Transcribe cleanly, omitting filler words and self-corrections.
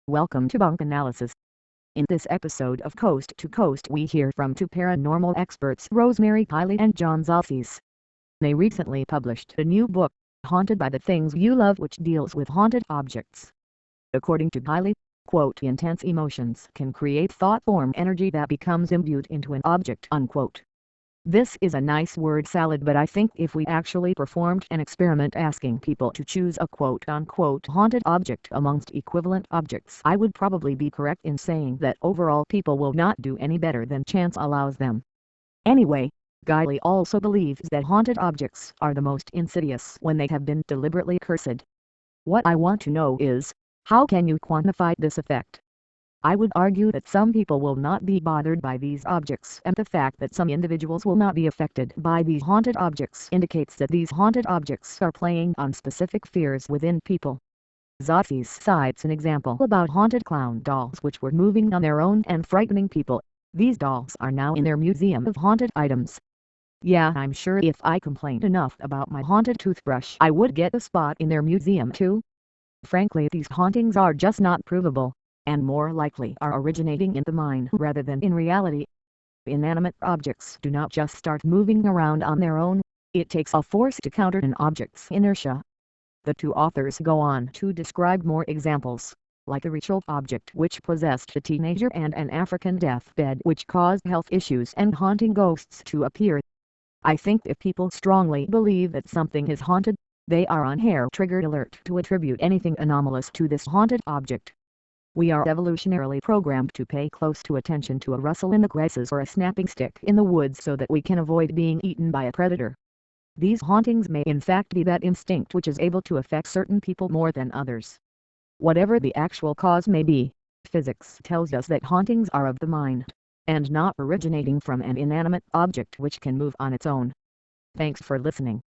Welcome to Bunk Analysis. In this episode of Coast to Coast we hear from two paranormal experts, Rosemary Kiley and John Zalfis. They recently published a new book, Haunted by the Things You Love, which deals with haunted objects. According to Kiley, quote, intense emotions can create thought-form energy that becomes imbued into an object, unquote. This is a nice word salad, but I think if we actually performed an experiment asking people to choose a quote-unquote haunted object amongst equivalent objects, I would probably be correct in saying that overall people will not do any better than chance allows them. Anyway, Kiley also believes that haunted objects are the most insidious when they have been deliberately cursed. What I want to know is, how can you quantify this effect? I would argue that some people will not be bothered by these objects, and the fact that some individuals will not be affected by these haunted objects indicates that these haunted objects are playing on specific fears within people. Zalfis cites an example about haunted clown dolls which were moving on their own and frightening people. These dolls are now in their museum of haunted items. Yeah, I'm sure if I complained enough about my haunted toothbrush I would get a spot in their museum too. Frankly, these hauntings are just not provable, and more likely are originating in the mind rather than in reality. Inanimate objects do not just start moving around on their own, it takes a force to counter an object's inertia. The two authors go on to describe more examples, like a ritual object which possessed a teenager and an African deathbed which caused health issues and haunting ghosts to appear. I think if people strongly believe that something is haunted, they are on hair-trigger alert to attribute anything anomalous to this haunted object. We are evolutionarily programmed to pay close attention to a rustle in the grasses or a snapping stick in the woods so that we can avoid being eaten by a predator. These hauntings may in fact be that instinct which is able to affect certain people more than others. Whatever the actual cause may be, physics tells us that hauntings are of the mind, and not originating from an inanimate object which can move on its own. Thanks for listening.